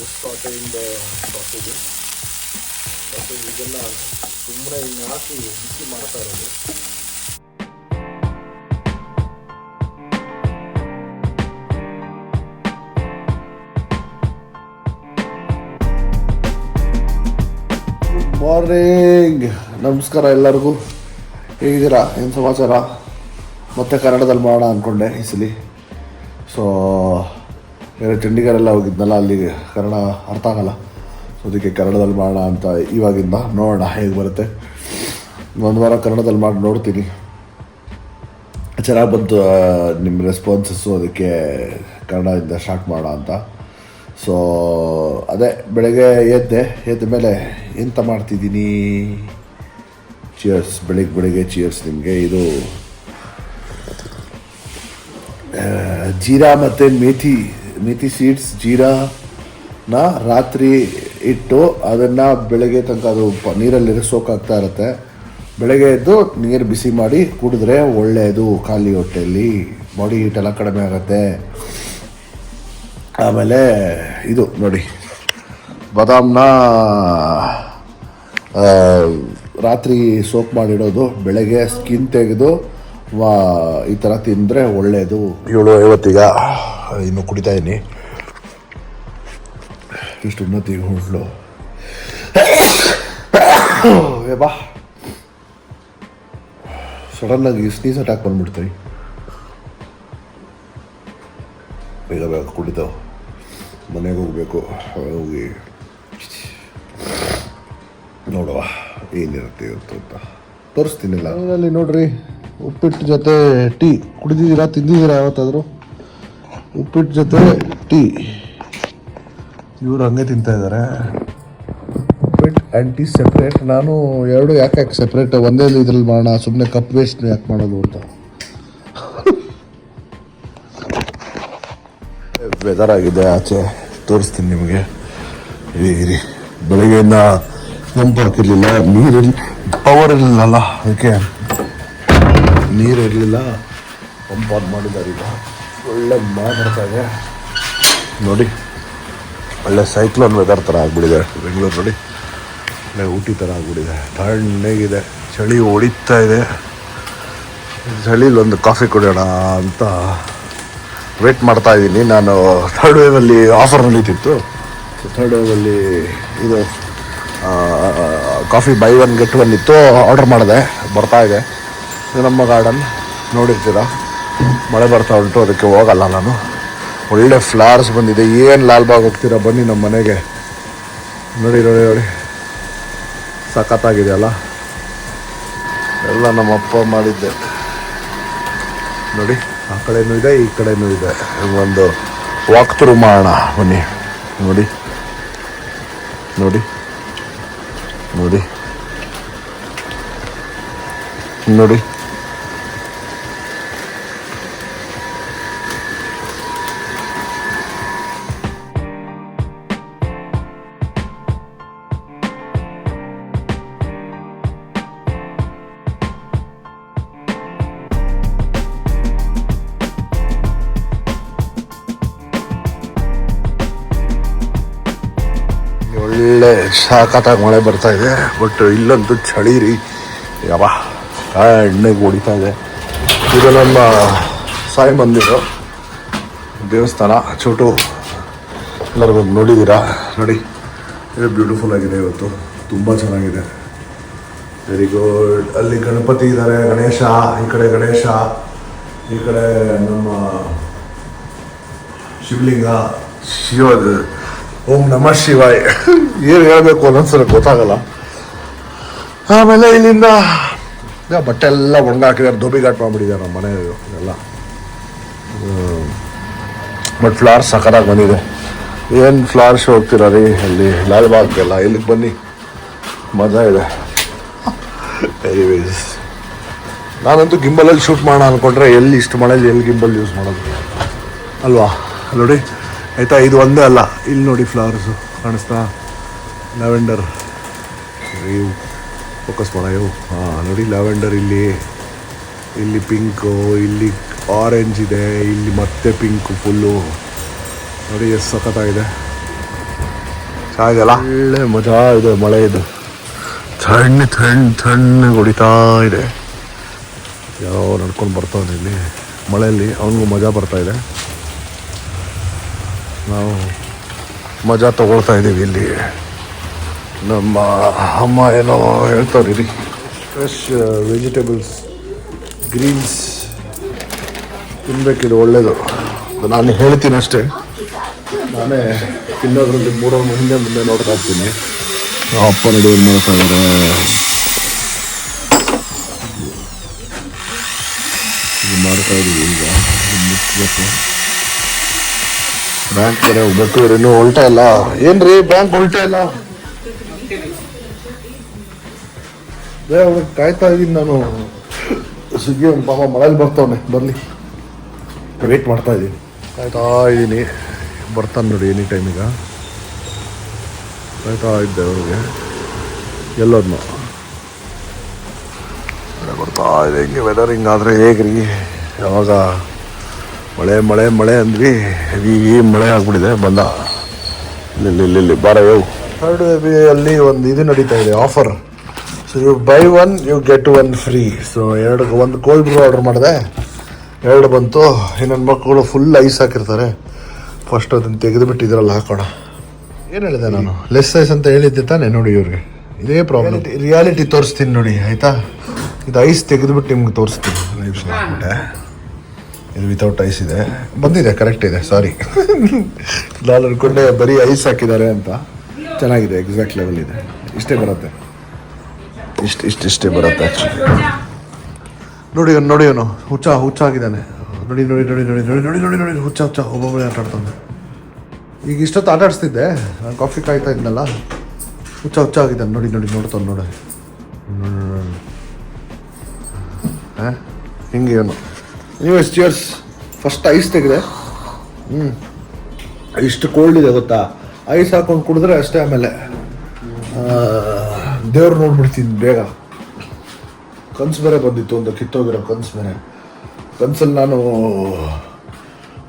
ಸ್ಕಾಟಿಂದ sausage ಇದೆಲ್ಲ ಸುಮ್ಮನೆ ಹಿಂಗೆ ಹಾಕಿ ಬಿಸಿ ಮಾಡ್ತಾ ಇರೋದು. ಮಾರ್ನಿಂಗ್, ನಮಸ್ಕಾರ ಎಲ್ಲರಿಗೂ. ಹೇಗಿದ್ದೀರಾ? ಏನು ಸಮಾಚಾರ? ಮತ್ತೆ ಕನ್ನಡದಲ್ಲಿ ಮಾಡೋಣ ಅಂದ್ಕೊಂಡೆ ಈ ಸಲ. ಸೊ ಚಂಡೀಗಢೆಲ್ಲ ಹೋಗಿದ್ನಲ್ಲ, ಅಲ್ಲಿಗೆ ಕನ್ನಡ ಅರ್ಥ ಆಗಲ್ಲ. ಸೊ ಅದಕ್ಕೆ ಕನ್ನಡದಲ್ಲಿ ಮಾಡೋಣ ಅಂತ ಇವಾಗಿಂದ ನೋಡೋಣ ಹೇಗೆ ಬರುತ್ತೆ. ಒಂದು ವಾರ ಕನ್ನಡದಲ್ಲಿ ಮಾಡಿ ನೋಡ್ತೀನಿ. ಚೆನ್ನಾಗಿ ಬಂತು ನಿಮ್ಮ ರೆಸ್ಪಾನ್ಸಸ್ಸು, ಅದಕ್ಕೆ ಕನ್ನಡದಿಂದ ಸ್ಟಾರ್ಟ್ ಮಾಡೋಣ ಅಂತ. ಸೊ ಅದೇ ಬೆಳಗ್ಗೆ ಎದ್ದ ಮೇಲೆ ಎಂತ ಮಾಡ್ತಿದ್ದೀನಿ. ಚಿಯರ್ಸ್, ಬೆಳಗ್ಗೆ ಚಿಯರ್ಸ್ ನಿಮಗೆ. ಇದು ಜೀರಾ ಮತ್ತು ಮೇಥಿ ಸೀಡ್ಸ್. ಜೀರಾನ ರಾತ್ರಿ ಇಟ್ಟು ಅದನ್ನು ಬೆಳಗ್ಗೆ ತನಕ ಅದು ನೀರಲ್ಲಿ ಸೋಕಾಗ್ತಾ ಇರುತ್ತೆ. ಬೆಳಗ್ಗೆ ಎದ್ದು ನೀರು ಬಿಸಿ ಮಾಡಿ ಕುಡಿದ್ರೆ ಒಳ್ಳೆಯದು. ಖಾಲಿ ಹೊಟ್ಟೆಯಲ್ಲಿ ಬಾಡಿ ಹೀಟೆಲ್ಲ ಕಡಿಮೆ ಆಗುತ್ತೆ. ಆಮೇಲೆ ಇದು ನೋಡಿ, ಬಾದಾಮನ್ನ ರಾತ್ರಿ ಸೋಪ್ ಮಾಡಿಡೋದು, ಬೆಳಗ್ಗೆ ಸ್ಕಿನ್ ತೆಗೆದು ಈ ಥರ ತಿಂದರೆ ಒಳ್ಳೆಯದು. 7:50 ಇನ್ನು ಕುಡಿತಾ ಇದ್ದೀನಿ. ಇಷ್ಟು ಉನ್ನತಿಗೆ ಹೊಂಟ್ಲು ಬಾ. ಸಡನ್ನಾಗಿ ಸ್ನೀಸ್ ಅಟ್ಯಾಕ್ ಬಂದ್ಬಿಡ್ತೀವಿ. ಬೇಗ ಕುಡಿತಾವೆ. ಮನೆಗೆ ಹೋಗಬೇಕು. ಹೋಗಿ ನೋಡುವ ಏನಿರುತ್ತೆ ಇವತ್ತು ಅಂತ ತೋರಿಸ್ತೀನಿಲ್ಲ. ಅಲ್ಲಿ ನೋಡ್ರಿ, ಉಪ್ಪಿಟ್ಟು ಜೊತೆ ಟೀ ಕುಡಿದಿದ್ದೀರಾ? ತಿಂದಿದ್ದೀರಾ ಯಾವತ್ತಾದರೂ? ಉಪ್ಪಿಟ್ಟು ಜೊತೆ ಟೀ. ಇವರು ಹಂಗೆ ತಿಂತಾ ಇದ್ದಾರೆ. ಉಪ್ಪಿಟ್ಟು ಆ್ಯಂಡ್ ಟೀ ಸೆಪ್ರೇಟ್. ನಾನು ಎರಡು ಯಾಕೆ ಸೆಪ್ರೇಟ್ ಒಂದೇ ಇದ್ರಲ್ಲಿ ಮಾಡೋಣ, ಸುಮ್ಮನೆ ಕಪ್ ವೇಸ್ಟ್ ಯಾಕೆ ಮಾಡೋದು ಅಂತ. ವೆದರ್ ಆಗಿದೆ ಆಚೆ, ತೋರಿಸ್ತೀನಿ ನಿಮಗೆ. ಇರಿ, ಬೆಳಗ್ಗೆಯಿಂದ ಪಂಪ್ ಹಾಕಿರಲಿಲ್ಲ, ಪವರ್ ಇರಲಿಲ್ಲಲ್ಲ, ಅದಕ್ಕೆ ನೀರು ಇರಲಿಲ್ಲ. ಪಂಪ್ ಆನ್ ಮಾಡಿದ್ದಾರೆ. ಈಗ ಒಳ್ಳೆ ಮಳೆ ಬರ್ತಾ ಇದೆ ನೋಡಿ. ಒಳ್ಳೆ ಸೈಕ್ಲೋನ್ ವೆದರ್ ಥರ ಆಗ್ಬಿಟ್ಟಿದೆ ಬೆಂಗಳೂರು ನೋಡಿ. ಒಳ್ಳೆ ಊಟಿ ಥರ ಆಗ್ಬಿಟ್ಟಿದೆ. ತಣ್ಣಗಿದೆ, ಚಳಿ ಹೊಡಿತಾ ಇದೆ. ಚಳಿಲಿ ಒಂದು ಕಾಫಿ ಕುಡಿಯೋಣ ಅಂತ ವೇಟ್ ಮಾಡ್ತಾ ಇದ್ದೀನಿ. ನಾನು ಥರ್ಡ್ ವೇವಲ್ಲಿ ಆಫರ್ ನಡೀತಿತ್ತು. ಥರ್ಡ್ ವೇವಲ್ಲಿ ಇದು ಕಾಫಿ ಬೈ 1 get 1 ಇತ್ತು. ಆರ್ಡರ್ ಮಾಡಿದೆ, ಬರ್ತಾ ಇದೆ. ನಮ್ಮ ಗಾರ್ಡನ್ ನೋಡಿರ್ತೀರ, ಮಳೆ ಬರ್ತಾ ಉಂಟು, ಅದಕ್ಕೆ ಹೋಗಲ್ಲ ನಾನು. ಒಳ್ಳೆ ಫ್ಲವರ್ಸ್ ಬಂದಿದೆ. ಏನು ಲಾಲ್ಬಾಗ್ ಹೋಗ್ತೀರಾ, ಬನ್ನಿ ನಮ್ಮ ಮನೆಗೆ. ನೋಡಿ ನೋಡಿ ನೋಡಿ, ಸಖತ್ತಾಗಿದೆ ಅಲ್ಲ. ಎಲ್ಲ ನಮ್ಮ ಅಪ್ಪ ಮಾಡಿದ್ದೆ ನೋಡಿ. ಆ ಕಡೆನೂ ಇದೆ, ಈ ಕಡೆನೂ ಇದೆ. ಒಂದು ವಾಕ್ ಥ್ರೂ ಮಾಡೋಣ ಬನ್ನಿ. ನೋಡಿ ನೋಡಿ ನೋಡಿ ನೋಡಿ. ಒಳ್ಳೆ ಸಾಕತ್ತಾಗಿ ಮಳೆ ಬರ್ತಾ ಇದೆ. ಬಟ್ ಇಲ್ಲಂತೂ ಚಳಿ ರೀ, ಯಾವ ಎಣ್ಣೆಗೆ ಹೊಡಿತಾ ಇದೆ. ಇದು ನಮ್ಮ ಸಾಯಿ ಮಂದಿರ ದೇವಸ್ಥಾನ, ಚೋಟು. ಎಲ್ಲರೂ ಬಂದು ನೋಡಿದ್ದೀರಾ? ನೋಡಿ, ಇದು ಬ್ಯೂಟಿಫುಲ್ ಆಗಿದೆ ಇವತ್ತು, ತುಂಬ ಚೆನ್ನಾಗಿದೆ. Very good. ಅಲ್ಲಿ ಗಣಪತಿ ಇದ್ದಾರೆ, ಗಣೇಶ. ಈ ಕಡೆ ಗಣೇಶ, ಈ ಕಡೆ ನಮ್ಮ ಶಿವಲಿಂಗ, ಓಂ ನಮಃ ಶಿವಾಯ್. ಏನು ಹೇಳಬೇಕು ಅನ್ನೊಂದ್ಸಲ ಗೊತ್ತಾಗಲ್ಲ. ಆಮೇಲೆ ಇಲ್ಲಿಂದ ಬಟ್ಟೆ ಎಲ್ಲ ಒಣಗಾಕಿದ್ದಾರೆ, ಧೋಬಿ ಘಾಟ್ ಮಾಡಿಬಿಟ್ಟಿದ್ದಾರೆ ನಮ್ಮ ಮನೆ ಎಲ್ಲ. ಬಟ್ ಫ್ಲವರ್ಸ್ ಸಖತ್ತಾಗಿ ಬಂದಿದೆ. ಏನು ಫ್ಲವರ್ ಶೋ ಹೋಗ್ತೀರ ರೀ ಅಲ್ಲಿ ಲಾಲ್ಬಾಗ್ಗೆಲ್ಲ, ಇಲ್ಲಿಗೆ ಬನ್ನಿ, ಮಜಾ ಇದೆ. ಎನಿವೇಸ್, ನಾನಂತೂ ಗಿಂಬಲಲ್ಲಿ ಶೂಟ್ ಮಾಡೋಣ ಅಂದ್ಕೊಂಡ್ರೆ ಎಲ್ಲಿ ಇಷ್ಟು ಮಳೆಯಲ್ಲಿ ಎಲ್ಲಿ ಗಿಂಬಲ್ ಯೂಸ್ ಮಾಡೋದು ಅಲ್ವಾ? ನೋಡಿ ಆಯಿತಾ, ಇದು ಒಂದೇ ಅಲ್ಲ, ಇಲ್ಲಿ ನೋಡಿ ಫ್ಲವರ್ಸು ಕಾಣಿಸ್ತಾ, ಲ್ಯಾವೆಂಡರ್. ಇವು ಫೋಕಸ್ ಮಾಡೋ ಇವು. ಹಾಂ ನೋಡಿ, ಲ್ಯಾವೆಂಡರ್ ಇಲ್ಲಿ ಪಿಂಕು, ಇಲ್ಲಿ ಆರೆಂಜ್ ಇದೆ, ಇಲ್ಲಿ ಮತ್ತೆ ಪಿಂಕು ಫುಲ್ಲು. ನೋಡಿ ಎಷ್ಟು ಸಖತ್ತಾಗಿದೆ. ಹಾಗೆಲ್ಲ ಒಳ್ಳೆ ಮಜಾ ಇದೆ. ಮಳೆ ಇದು ತಣ್ಣಗೆ ಹೊಡಿತಾ ಇದೆ. ಯಾವ ನಡ್ಕೊಂಡು ಬರ್ತಾವನೆ ಇಲ್ಲಿ ಮಳೆಯಲ್ಲಿ, ಅವನಿಗೂ ಮಜಾ ಬರ್ತಾ ಇದೆ. ನಾವು ಮಜಾ ತಗೊಳ್ತಾ ಇದ್ದೀವಿ ಇಲ್ಲಿ. ನಮ್ಮ ಅಮ್ಮ ಏನೋ ಹೇಳ್ತಾರೆ ರೀ, ಫ್ರೆಶ್ ವೆಜಿಟೇಬಲ್ಸ್, ಗ್ರೀನ್ಸ್ ತಿನ್ನಬೇಕಿದು ಒಳ್ಳೆಯದು. ನಾನು ಹೇಳ್ತೀನಿ ಅಷ್ಟೇ, ನಾನೇ ತಿನ್ನೋದ್ರಲ್ಲಿ ಹಿಂದೆ ಮುಂದೆ ನೋಡ್ತಾ ಇರ್ತೀನಿ. ಅಪ್ಪ ನಡುವೆ ಏನು ಮಾಡ್ತಾ ಇದ್ದಾರೆ. ಇದು ಮಾಡ್ತಾ ಇದ್ದೀವಿ ಈಗ. ಮುಚ್ಚಬೇಕು, ಬ್ಯಾಂಕ್ ಕಡೆ ಹೋಗ್ಬೇಕು. ಇವ್ರು ಇನ್ನೂ ಹೊಲ್ಟಾ ಇಲ್ಲ. ಏನ್ರಿ ಬ್ಯಾಂಕ್ ಹೊಲ್ಟಾ ಇಲ್ಲ? ಕಾಯ್ತಾ ಇದ್ದೀನಿ ನಾನು. ಸ್ವಿಗ್ಗಿ ಒಂದು ಪಾಪ ಮಳೆಯಲ್ಲಿ ಬರ್ತಾವನೆ, ಬರಲಿ ವೇಟ್ ಮಾಡ್ತಾ ಇದ್ದೀನಿ. ಕಾಯ್ತಾ ಇದ್ದೀನಿ, ಬರ್ತಾನೆ ನೋಡಿ ಎನಿ ಟೈಮ್. ಈಗ ಕಾಯ್ತಾ ಇದ್ದೆ ಅವ್ರಿಗೆ, ಎಲ್ಲೋದ್ನು ಬರ್ತಾ ಇದೆ. ಹಿಂಗೆ ವೆದರ್ ಹಿಂಗಾದರೆ ಹೇಗ್ರಿ? ಯಾವಾಗ ಮಳೆ ಮಳೆ ಮಳೆ ಅಂದ್ವಿ, ಹೆವಿ ಮಳೆ ಆಗ್ಬಿಟ್ಟಿದೆ. ಬಂದ ಇಲ್ಲಿ ಬಾರ ಯೋ ಥರ್ಡ್ ಅಲ್ಲಿ ಒಂದು ಇದು ನಡೀತಾ ಇದೆ, offer. So you buy one you get one free. So ಒಂದು ಕೋಲ್ಡ್ ಬ್ರೂ ಆರ್ಡರ್ ಮಾಡಿದೆ, 2 ಬಂತು. ಇನ್ನೊಂದು ಮಕ್ಕಳು ಫುಲ್ ಐಸ್ ಹಾಕಿರ್ತಾರೆ. ಫಸ್ಟ್ ಅದನ್ನು ತೆಗೆದುಬಿಟ್ಟು ಇದರಲ್ಲಿ ಹಾಕೋಣ. ಏನು ಹೇಳಿದೆ ನಾನು? ಲೆಸ್ ಐಸ್ ಅಂತ ಹೇಳಿದ್ದೆ ತಾನೆ. ನೋಡಿ ಇವ್ರಿಗೆ ಇದೇ ಪ್ರಾಬ್ಲಮ್. ರಿಯಾಲಿಟಿ ತೋರಿಸ್ತೀನಿ ನೋಡಿ, ಆಯಿತಾ? ಇದು ಐಸ್ ತೆಗೆದುಬಿಟ್ಟು ನಿಮ್ಗೆ ತೋರಿಸ್ತೀನಿ. ಹಾಕ್ಬಿಟ್ಟೆ, ಇದು ವಿತೌಟ್ ಐಸ್ ಇದೆ. ಬಂದಿದೆ, ಕರೆಕ್ಟ್ ಇದೆ. ಸಾರಿ, ನಾನು ಅನ್ಕೊಂಡೆ ಬರೀ ಐಸ್ ಹಾಕಿದ್ದಾರೆ ಅಂತ. ಚೆನ್ನಾಗಿದೆ, ಎಕ್ಸಾಕ್ಟ್ ಲೆವೆಲ್ ಇದೆ. ಇಷ್ಟೇ ಬರುತ್ತೆ, ಇಷ್ಟೇ ಬರುತ್ತೆ ಆ್ಯಕ್ಚುಲಿ. ನೋಡಿ ಅವನು ಹುಚ್ಚಾಗಿದ್ದಾನೆ. ನೋಡಿ ಹುಚ್ಚ ಒಬ್ಬೊಬ್ಬರೇ ಆಟ ಆಡ್ತಾನೆ. ಈಗ ಇಷ್ಟೊತ್ತು ಆಟ ಆಡಿಸ್ತಿದ್ದೆ ನಾನು, ಕಾಫಿ ಕಾಯ್ತಾ ಇದ್ನಲ್ಲ. ಹುಚ್ಚಾಗಿದ್ದಾನೆ. ನೋಡ್ತಾನೆ ನೋಡಿ. ಹಾಂ, ಹಿಂಗೆ ಇವನು. ನೀವು ಚಿಯರ್ಸ್. First ice ತೆಗೆದೆ. ಇಷ್ಟು ಕೋಲ್ಡ್ ಇದೆ ಗೊತ್ತಾ? ಐಸ್ ಹಾಕೊಂಡು ಕುಡಿದ್ರೆ ಅಷ್ಟೇ. ಆಮೇಲೆ ದೇವ್ರು ನೋಡ್ಬಿಡ್ತೀನಿ ಬೇಗ. ಕನ್ಸು ಬೇರೆ ಬಂದಿತ್ತು, ಒಂದು ಕಿತ್ತೋಗಿರೋ ಕನ್ಸು ಬೇರೆ. ಕನ್ಸಲ್ಲಿ ನಾನು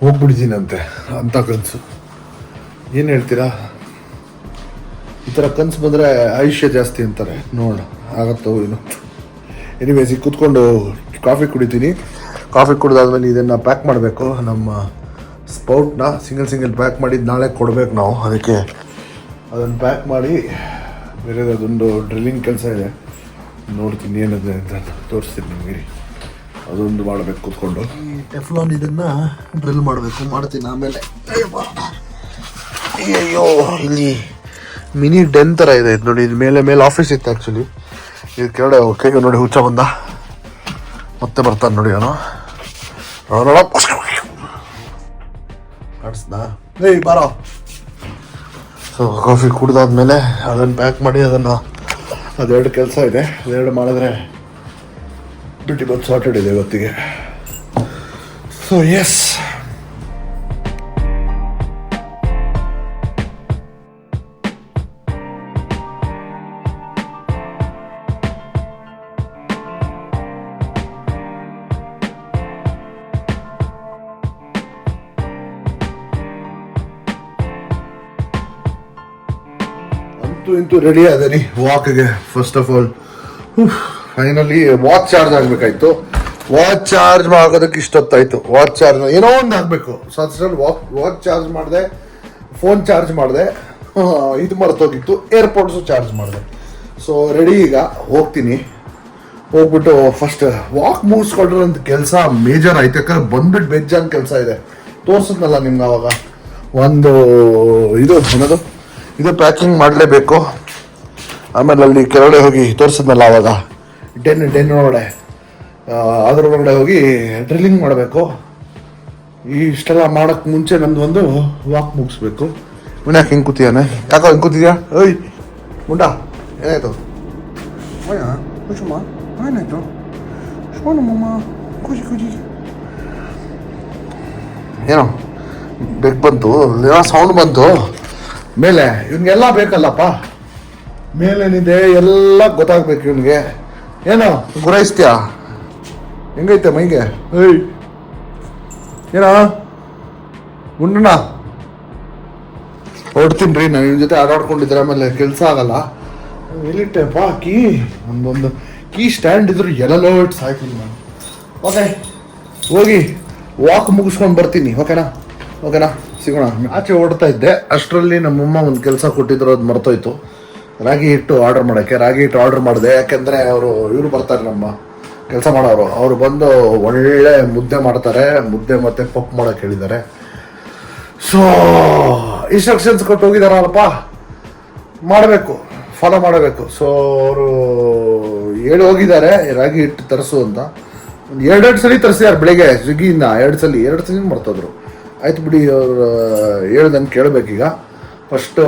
ಹೋಗ್ಬಿಡ್ತೀನಂತೆ, ಅಂಥ ಕನಸು. ಏನು ಹೇಳ್ತೀರಾ? ಈ ಥರ ಕನಸು ಬಂದರೆ ಆಯುಷ್ಯ ಜಾಸ್ತಿ ಅಂತಾರೆ. ನೋಡೋಣ ಆಗತ್ತೋ ಏನು. ಎನಿವೇಸ್, ಈಗ ಕೂತ್ಕೊಂಡು ಕಾಫಿ ಕುಡಿತೀನಿ. ಕಾಫಿ ಕುಡಿದಾದ್ಮೇಲೆ ಇದನ್ನು ಪ್ಯಾಕ್ ಮಾಡಬೇಕು. ನಮ್ಮ ಸ್ಪೌಟ್ನ ಸಿಂಗಲ್ ಪ್ಯಾಕ್ ಮಾಡಿದ್ದು ನಾಳೆ ಕೊಡಬೇಕು ನಾವು. ಅದಕ್ಕೆ ಅದನ್ನು ಪ್ಯಾಕ್ ಮಾಡಿ ಬೇರೆದು ಅದೊಂದು ಡ್ರಿಲ್ಲಿಂಗ್ ಕೆಲಸ ಇದೆ, ನೋಡ್ತೀನಿ ಏನಿದೆ ಅಂತ ತೋರಿಸ್ತೀನಿ ನಿಮಗೆ. ಅದೊಂದು ಮಾಡಬೇಕು ಕೂತ್ಕೊಂಡು. ಈ ಟೆಫ್ಲಾನ್ ಇದನ್ನು ಡ್ರಿಲ್ ಮಾಡ್ತೀನಿ ಆಮೇಲೆ. ಅಯ್ಯೋ, ಇಲ್ಲಿ ಮಿನಿ ಡೆನ್ ಥರ ಇದೆ ಇದು ನೋಡಿ. ಇದು ಮೇಲೆ ಆಫೀಸ್ ಇತ್ತು ಆ್ಯಕ್ಚುಲಿ. ಇದು ಕೆಳಗಡೆ ಓಕೆ. ನೋಡಿ ಹುಚ್ಚ ಬಂದ, ಮತ್ತೆ ಬರ್ತಾನೆ ನೋಡಿ ಅವನು. ಕಾಣಿಸ್ದಾ? ಏಯ್ ಬಾರೋ. ಸೊ ಕಾಫಿ ಕುಡ್ದಾದ್ಮೇಲೆ ಅದನ್ನು ಪ್ಯಾಕ್ ಮಾಡಿ ಅದೆರಡು ಕೆಲಸ ಇದೆ. ಅದೆರಡು ಮಾಡಿದ್ರೆ ಡ್ಯೂಟಿ ಬಂದು ಸಾರ್ಟೆಡ್ ಇದೆ ಇವತ್ತಿಗೆ. ಸೊ ಎಸ್, ಇಂತೂ ರೆಡಿ ಅದೇ ರೀ ವಾಕ್ಗೆ. First of all finally watch charge ಆಗಬೇಕಾಯ್ತು. ವಾಚ್ ಚಾರ್ಜ್ ಆಗೋದಕ್ಕೆ ಇಷ್ಟೊತ್ತಾಯ್ತು. ವಾಚ್ ಚಾರ್ಜ್ ಏನೋ ಒಂದು ಆಗಬೇಕು. ಸೊ ಅದ್ರಲ್ಲಿ ವಾಚ್ ಚಾರ್ಜ್ ಮಾಡಿದೆ, ಫೋನ್ ಚಾರ್ಜ್ ಮಾಡಿದೆ, ಇದು ಮರ್ತೋಗಿತ್ತು, ಏರ್ಪೋರ್ಟ್ಸು ಚಾರ್ಜ್ ಮಾಡಿದೆ. ಸೊ ರೆಡಿ, ಈಗ ಹೋಗ್ತೀನಿ. ಹೋಗ್ಬಿಟ್ಟು ಫಸ್ಟ್ ವಾಕ್ ಮುಗಿಸ್ಕೊಳ್ರಂತ ಕೆಲಸ ಮೇಜರ್ ಆಯ್ತು. ಯಾಕಂದ್ರೆ ಬಂದ್ಬಿಟ್ಟು ಬೇಜಾನ್ ಕೆಲಸ ಇದೆ. ತೋರಿಸಿದ್ನಲ್ಲ ನಿಮ್ಗೆ ಅವಾಗ. ಒಂದು ಇದು ಪ್ಯಾಕಿಂಗ್ ಮಾಡಲೇಬೇಕು. ಆಮೇಲೆ ಅಲ್ಲಿ ಕೆಳಗಡೆ ಹೋಗಿ ತೋರಿಸಿದ್ನಲ್ಲ ಅವಾಗ, ಡೆನ್ ಒಳಗಡೆ, ಅದರೊಳಗಡೆ ಹೋಗಿ ಡ್ರಿಲ್ಲಿಂಗ್ ಮಾಡಬೇಕು. ಇಷ್ಟೆಲ್ಲ ಮಾಡೋಕ್ಕೆ ಮುಂಚೆ ನಂದು ಒಂದು ವಾಕ್ ಮುಗಿಸ್ಬೇಕು. ಯಾಕೆ ಹಿಂಗೆ ಕೂತಿಯಾನೆ? ಯಾಕೋ ಹಿಂಗೆ ಕೂತಿದ್ಯಾ? ಏಯ್ ಮುಂಡ, ಏನಾಯ್ತು? ಏನಾಯ್ತು? ಏನೋ ಬೆಕ್ ಬಂತು, ಏನೋ ಸೌಂಡ್ ಬಂತು ಮೇಲೆ. ಇವ್ನಿಗೆಲ್ಲ ಬೇಕಲ್ಲಪ್ಪ, ಮೇಲೇನಿದೆ ಎಲ್ಲ ಗೊತ್ತಾಗ್ಬೇಕು ಇವನಿಗೆ. ಏನೋ ಗುರಾಯಿಸ್ತೀಯಾ? ಹೆಂಗೈತೆ ಮೈಗೆ? ಏಯ್ ಏನೋ ಉಂಡಣ ಹೊಡ್ತೀನಿ ರೀ. ನಾನು ನಿಮ್ಮ ಜೊತೆ ಆಡಾಡ್ಕೊಂಡಿದ್ರೆ ಆಮೇಲೆ ಕೆಲಸ ಆಗಲ್ಲ. ಎಲ್ಲಿಟ್ಟೆಪ್ಪ ಕೀ? ಒಂದೊಂದು ಕೀ ಸ್ಟ್ಯಾಂಡ್ ಇದ್ರು ಎಲ್ಲೆಲ್ಲೋ ಇಟ್ಟು ಸಾಯ್ತೀನಿ ನಾನು. ಓಕೆ, ಹೋಗಿ ವಾಕ್ ಮುಗಿಸ್ಕೊಂಡು ಬರ್ತೀನಿ. ಓಕೆನಾ? ಸಿಗೋಣ. ಆಚೆ ಓಡ್ತಾ ಇದ್ದೆ, ಅಷ್ಟರಲ್ಲಿ ನಮ್ಮಮ್ಮ ಒಂದು ಕೆಲಸ ಕೊಟ್ಟಿದ್ರು, ಅದು ಮರ್ತೋಯ್ತು. ರಾಗಿ ಹಿಟ್ಟು ಆರ್ಡರ್ ಮಾಡೋಕ್ಕೆ. ರಾಗಿ ಹಿಟ್ಟು ಆರ್ಡರ್ ಮಾಡಿದೆ, ಯಾಕೆಂದರೆ ಇವರು ಬರ್ತಾರೆ, ನಮ್ಮ ಕೆಲಸ ಮಾಡೋರು. ಅವರು ಬಂದು ಒಳ್ಳೆ ಮುದ್ದೆ ಮಾಡ್ತಾರೆ. ಮುದ್ದೆ ಮತ್ತು ಪಪ್ಪು ಮಾಡೋಕ್ಕೆ ಹೇಳಿದ್ದಾರೆ. ಸೊ ಇನ್ಸ್ಟ್ರಕ್ಷನ್ಸ್ ಕೊಟ್ಟು ಹೋಗಿದಾರಲ್ಲಪ್ಪ, ಮಾಡಬೇಕು, ಫಾಲೋ ಮಾಡಬೇಕು. ಸೊ ಅವರು ಹೇಳಿ ಹೋಗಿದ್ದಾರೆ ರಾಗಿ ಹಿಟ್ಟು ತರಿಸು ಅಂತ. ಒಂದು 2 ಸಲ ತರಿಸಿದ್ದಾರೆ ಬೆಳಿಗ್ಗೆ ಸ್ವಿಗ್ಗಿಯಿಂದ. 2 ಸಲ ಮರ್ತೋದ್ರು. ಆಯ್ತು ಬಿಡಿ, ಅವರು ಹೇಳ್ದಂಗೆ ಕೇಳಬೇಕೀಗ. ಫಸ್ಟು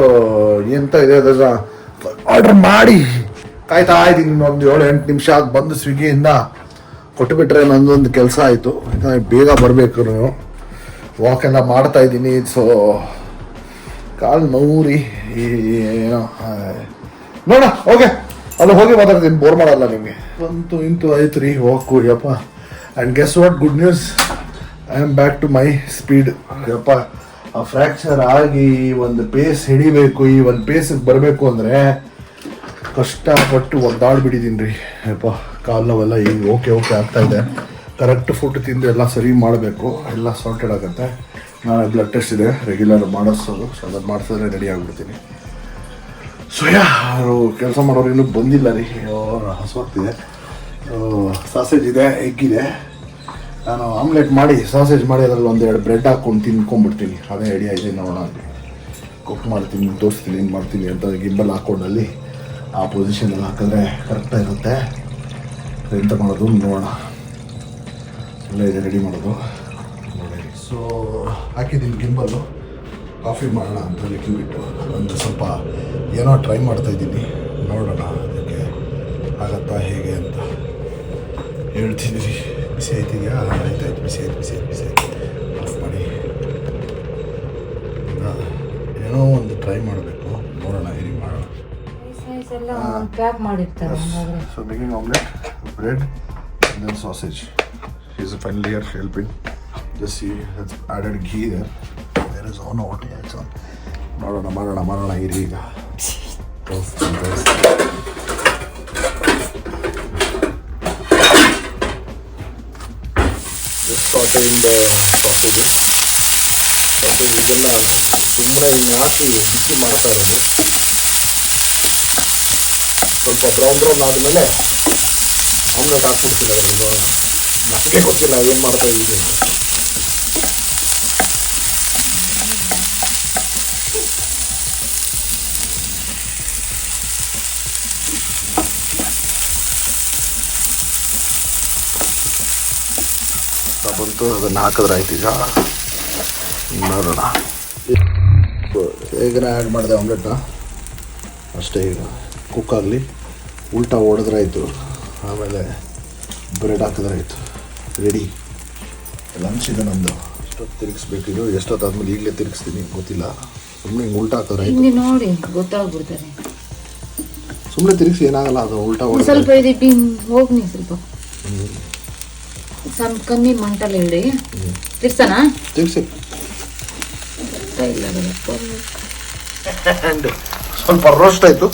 ಎಂತ ಇದೆ ಅದನ್ನು ಆರ್ಡ್ರ್ ಮಾಡಿ ಕಾಯ್ತಾ ಇದ್ದೀನಿ. ಒಂದು 7-8 ನಿಮಿಷ ಆಗಿ ಬಂದು ಸ್ವಿಗ್ಗಿಯಿಂದ ಕೊಟ್ಟುಬಿಟ್ರೆ ನಂದೊಂದು ಕೆಲಸ ಆಯಿತು. ಬೇಗ ಬರಬೇಕು. ನೀವು ವಾಕೆಲ್ಲ ಮಾಡ್ತಾ ಇದ್ದೀನಿ. ಸೊ ಕಾಲು ನೋವ್ರಿ ಏನೋ ನೋಡ. ಓಕೆ, ಅಲ್ಲಿ ಹೋಗಿ ಮಾತಾಡ್ತೀನಿ, ಬೋರ್ ಮಾಡಲ್ಲ ನಿಮಗೆ. ಇಂತೂ ಆಯ್ತು ರೀ ವಾಕು. ಯಪ್ಪ, and guess what, good news, I am back to my speed. ಯಪ್ಪ, ಆ ಫ್ರ್ಯಾಕ್ಚರ್ ಆಗಿ ಒಂದು ಪೇಸ್ ಹಿಡಿಬೇಕು, ಈ ಒಂದು ಪೇಸಿಗೆ ಬರಬೇಕು ಅಂದರೆ ಕಷ್ಟಪಟ್ಟು ಒದ್ದಾಡ್ಬಿಟ್ಟಿದ್ದೀನಿ ರೀ. ಯಪ್ಪ, ಕಾಲು ನೋವೆಲ್ಲ ಈಗ ಓಕೆ ಆಗ್ತಾಯಿದೆ. ಕರೆಕ್ಟ್ ಫುಡ್ ತಿಂದು ಎಲ್ಲ ಸರಿ ಮಾಡಬೇಕು, ಎಲ್ಲ ಸಾರ್ಟೆಡ್ ಆಗುತ್ತೆ. ನಾಳೆ ಬ್ಲಡ್ ಟೆಸ್ಟ್ ಇದೆ, ರೆಗ್ಯುಲರ್ ಮಾಡಿಸೋದು. ಸೊ ಅದನ್ನು ಮಾಡಿಸಿದ್ರೆ ರೆಡಿ ಆಗಿಬಿಡ್ತೀನಿ. ಸೊ ಅವರು ಕೆಲಸ ಮಾಡೋರು ಇನ್ನೂ ಬಂದಿಲ್ಲ ರೀ. ಹಸುವಾಗ್ತಿದೆ. ಸಾಸೇಜ್ ಇದೆ, ಎಗ್ ಇದೆ. ನಾನು ಆಮ್ಲೆಟ್ ಮಾಡಿ, ಸಾಸೇಜ್ ಮಾಡಿ ಅದರಲ್ಲಿ 1-2 ಬ್ರೆಡ್ ಹಾಕ್ಕೊಂಡು ತಿನ್ಕೊಂಡ್ಬಿಡ್ತೀನಿ. ಅದೇ ಐಡಿಯಾ ಇದೆ. ನೋಡೋಣ, ಕುಕ್ ಮಾಡ್ತೀನಿ, ತೋರಿಸ್ತೀನಿ ಏನು ಮಾಡ್ತೀನಿ ಅಂತ. ಗಿಂಬಲ್ ಹಾಕ್ಕೊಂಡಲ್ಲಿ ಆ ಪೊಸಿಷನಲ್ಲಿ ಹಾಕಿದ್ರೆ ಕರೆಕ್ಟಾಗಿರುತ್ತೆ. ಎಂತ ಮಾಡೋದು ನೋಡೋಣ. ಎಲ್ಲ ಇದೆ ರೆಡಿ ಮಾಡೋದು ನೋಡಿ. ಸೊ ಹಾಕಿದ್ದೀನಿ ಗಿಂಬಲ್ಲು. ಕಾಫಿ ಮಾಡೋಣ ಅಂತ ಲಿಕ್ವಿಡ್ ಒಂದು ಸ್ವಲ್ಪ ಏನೋ ಟ್ರೈ ಮಾಡ್ತಾಯಿದ್ದೀನಿ. ನೋಡೋಣ ಅದಕ್ಕೆ ಆಗತ್ತಾ ಹೇಗೆ ಅಂತ ಹೇಳ್ತಿದ್ದೀರಿ. ಬಿಸಿ ಆಯ್ತಿದೆಯಾ? ಆಯ್ತಾಯ್ತು, ಬಿಸಿ ಆಯ್ತು. ಆಫ್ ಮಾಡಿ ಏನೋ ಒಂದು ಟ್ರೈ ಮಾಡಬೇಕು. ನೋಡೋಣ, ಹೇಗೆ ಮಾಡೋಣ. So making omelette, bread and then sausage. He's finally here helping. Just see, has added ghee there. There is on what it's on. ಮಾಡೋಣ ಈಗ. Just sauteing the sausages. ಇದನ್ನು ಸುಮ್ಮನೆ ಹಿಂಗೆ ಹಾಕಿ ಬಿಸಿ ಮಾಡ್ತಾ ಇರೋದು. ಸ್ವಲ್ಪ ಬ್ರೌನ್ ಆದಮೇಲೆ ಆಮ್ಲೆಟ್ ಹಾಕ್ಬಿಡ್ತೀನಿ. ನನಗೆ ಗೊತ್ತಿಲ್ಲ ಏನು ಮಾಡ್ತಾ ಇದ್ದೀನಿ ಅಂತ. ಬಂತು, ಅದನ್ನು ಹಾಕಿದ್ರೆ ಆಯ್ತು. ಈಗ ನೋಡೋಣ ಹೇಗೆ ಆ್ಯಡ್ ಮಾಡಿದೆ ಆಮ್ಲೆಟ್ನ ಅಷ್ಟೇ. ಈಗ ಕುಕ್ ಆಗಲಿ, ಉಲ್ಟಾ ಹೊಡೆದ್ರೆ ಆಯಿತು, ಆಮೇಲೆ ಬ್ರೆಡ್ ಹಾಕಿದ್ರೆ ಆಯಿತು. ರೆಡಿ. ಲಂಚ್ ಇದೆ ನಮ್ಮದು. ಎಷ್ಟೊತ್ತು ತಿರುಗಿಸ್ಬೇಕಿದು, ಎಷ್ಟೊತ್ತಾದ್ಮೇಲೆ ಈಗಲೇ ತಿರುಗಿಸ್ತೀನಿ ಗೊತ್ತಿಲ್ಲ. ಸುಮ್ಮನೆ ಹಿಂಗೆ ಉಲ್ಟಾ ಹಾಕಿದ್ರೆ ಆಯಿತು. ನೋಡಿ ಗೊತ್ತಾಗ್ಬಿಡ್ತಾರೆ. ಸುಮ್ಮನೆ ತಿರುಗಿಸಿ ಏನಾಗಲ್ಲ, ಅದು ಉಲ್ಟಾ ಹೊಡೆದ್ರೆ ಸ್ವಲ್ಪ ಹೋಗಿ ಸ್ವಲ್ಪ ಕಮ್ಮಿ ಮಂಟಲ್ಲಿ ಇಡಿ. ತಿರ್ಸನಾ? ತಿರುಗಿಸಿ. ಸ್ವಲ್ಪ ರೋಸ್ಟ್ ಆಯಿತು.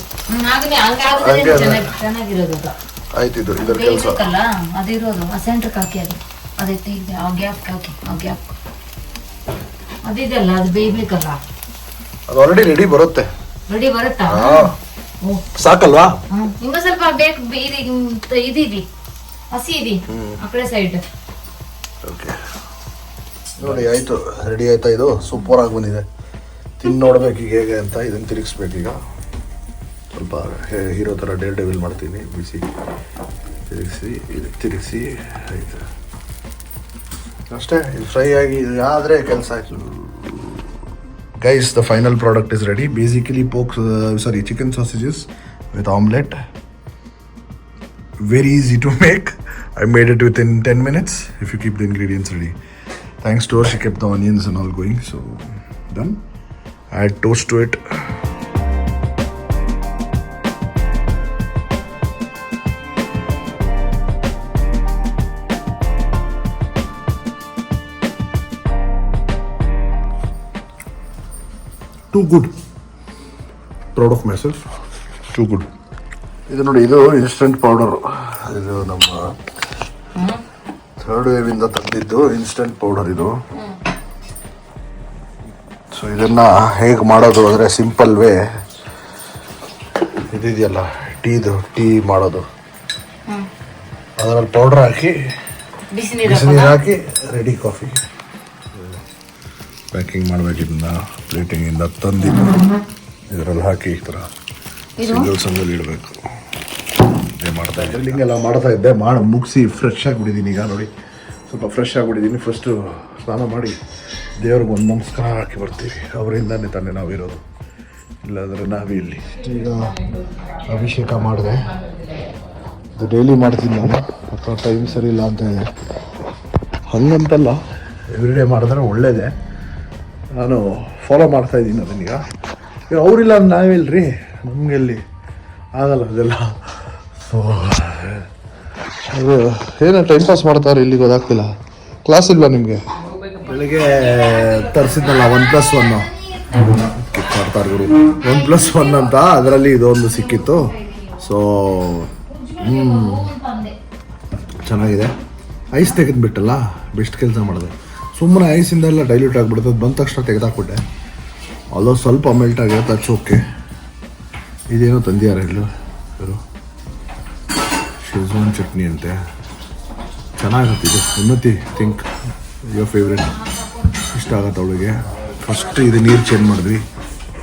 ಚೆನ್ನಾಗಿರೋದು ಆಯ್ತು. ಇದರ ಕೆಲಸ ಅದಿರೋದು ಆ ಸೆಂಟ್ರಿಗೆ ಹಾಕಿ, ಅದೇ ಆ ಗ್ಯಾಪ್ ಹಾಕಿ, ಆ ಗ್ಯಾಪ್ ಅದಿದೆಲ್ಲ, ಅದು ಬೇಯ್ಬೇಕಲ್ಲ. ಅದು ಆಲ್ರೆಡಿ ರೆಡಿ ಬರುತ್ತೆ. ಸಾಕಲ್ವಾ? ಹಿಂಗ ಸ್ವಲ್ಪ ಬೇಕು. ಇದೀವಿ ಹಸಿ ಇದೆ ಆ ಕಡೆ ಸೈಡ್. ಓಕೆ ನೋಡಿ, ಆಯಿತು, ರೆಡಿ ಆಯ್ತಾ. ಇದು ಸೂಪರ್ ಆಗಿ ಬಂದಿದೆ. ತಿಂದು ನೋಡ್ಬೇಕು ಈಗ ಹೇಗೆ ಅಂತ. ಇದನ್ನು ತಿರುಗಿಸ್ಬೇಕೀಗ. ಸ್ವಲ್ಪ ಹೀರೋ ಥರ ಡೇರ್ ಮಾಡ್ತೀನಿ. ಬಿಸಿ ತಿರುಗಿಸಿ ಆಯಿತು ಅಷ್ಟೇ. ಇದು ಫ್ರೈ ಆಗಿ ಆದರೆ ಕೆಲಸ ಆಯಿತು. Guys, the final product is ready. Basically chicken sausages with omelette. Very easy to make. I made it within 10 minutes if you keep the ingredients ready. Thanks to her, she kept the onions and all going. So done. Add toast to it. Too good. Proud of my self, too good. ಇದು ನೋಡಿ, ಇದು instant powder. ಇದು ನಮ್ಮ third ವೇವಿಂದ ತಂದಿದ್ದು instant powder ಇದು. So ಇದನ್ನು ಹೇಗೆ ಮಾಡೋದು ಅಂದರೆ ಸಿಂಪಲ್ ವೇ ಇದೆಯಲ್ಲ, ಟೀ ಮಾಡೋದು, ಅದರಲ್ಲಿ ಪೌಡ್ರ್ ಹಾಕಿ ಬಿಸಿ ನೀರು ಹಾಕಿ ರೆಡಿ ಕಾಫಿ. ಪ್ಯಾಕಿಂಗ್ ಮಾಡಬೇಕಿದ್ದ ಪ್ಲೇಟಿಂಗಿಂದ ತಂದಿದ್ದು ಇದರಲ್ಲಿ ಹಾಕಿ ಈ ಥರ ಸಿಂಗಲ್ ಇಡಬೇಕು. ಇದೇ ಮಾಡ್ತಾ ಇದ್ದೆ, ಹಿಂಗೆಲ್ಲ ಮಾಡ್ತಾ ಇದ್ದೆ. ಮುಗಿಸಿ ಫ್ರೆಶ್ ಆಗಿಬಿಟ್ಟಿದ್ದೀನಿ. ಈಗ ನೋಡಿ, ಸ್ವಲ್ಪ ಫ್ರೆಶ್ ಆಗಿಬಿಟ್ಟಿದ್ದೀನಿ. ಫಸ್ಟು ಸ್ನಾನ ಮಾಡಿ ದೇವ್ರಿಗೆ ಒಂದು ನಮಸ್ಕಾರ ಹಾಕಿ ಬರ್ತೀವಿ. ಅವರಿಂದನೇ ತಾನೇ ನಾವಿರೋದು, ಇಲ್ಲಾಂದರೆ ನಾವೇ ಇಲ್ಲಿ. ಈಗ ಅಭಿಷೇಕ ಮಾಡಿದೆ. ಇದು ಡೈಲಿ ಮಾಡ್ತೀನಿ ನಾನು, ಅಥವಾ ಟೈಮ್ ಸರಿ ಇಲ್ಲ ಅಂತ ಇದೆ. ಹಂಗಂತಲ್ಲ, ಎವ್ರಿಡೇ ಮಾಡಿದ್ರೆ ಒಳ್ಳೇದೇ. ನಾನು ಫಾಲೋ ಮಾಡ್ತಾಯಿದ್ದೀನಿ ಅದನ್ನೀಗ. ಈಗ ಅವರಿಲ್ಲ ನಾವಿಲ್ರಿ, ನಮಗೆಲ್ಲಿ ಆಗಲ್ಲ ಅದೆಲ್ಲ. ಸೊ ಅದು ಏನೋ ಟೈಮ್ ಪಾಸ್ ಮಾಡ್ತಾರೆ, ಇಲ್ಲಿ ಗೊತ್ತಾಗ್ತಿಲ್ಲ. ಕ್ಲಾಸ್ ಇಲ್ವಾ ನಿಮಗೆ? ಬೆಳಿಗ್ಗೆ ತರಿಸಿದ್ನಲ್ಲ 1+1 ಕಿಕ್ ಮಾಡ್ತಾರೆ ಗುರು. 1+1 ಅಂತ, ಅದರಲ್ಲಿ ಇದೊಂದು ಸಿಕ್ಕಿತ್ತು. ಸೊ ಚೆನ್ನಾಗಿದೆ. ಐಸ್ ತೆಗೆದ್ಬಿಟ್ಟಲ್ಲ, ಬೆಸ್ಟ್ ಕೆಲಸ ಮಾಡಿದೆ. ಸುಮ್ಮನೆ ಐಸಿಂದೆಲ್ಲ ಡೈಲ್ಯೂಟ್ ಆಗಿಬಿಡುತ್ತೆ. ಅದು ಬಂದ ತಕ್ಷಣ ತೆಗೆದಾಕ್ಬಿಟ್ಟೆ. ಅಲ್ಲೋ ಸ್ವಲ್ಪ ಮೆಲ್ಟ್ ಆಗಿರುತ್ತೆ, ಅದು ಓಕೆ. ಇದೇನೋ ತಂದಿದ್ದಾರೆ ಇವರು ಶೇಜ್ವಾನ್ ಚಟ್ನಿ ಅಂತೆ, ಚೆನ್ನಾಗಿರುತ್ತೆ ಇದು. ಉನ್ನತಿ ಥಿಂಕ್ ಯುವರ್ ಫೇವ್ರೆಟ್, ಇಷ್ಟ ಆಗುತ್ತೆ ಅವಳಿಗೆ. ಫಸ್ಟ್ ಇದು ನೀರು ಚೇಂಜ್ ಮಾಡಿದ್ವಿ.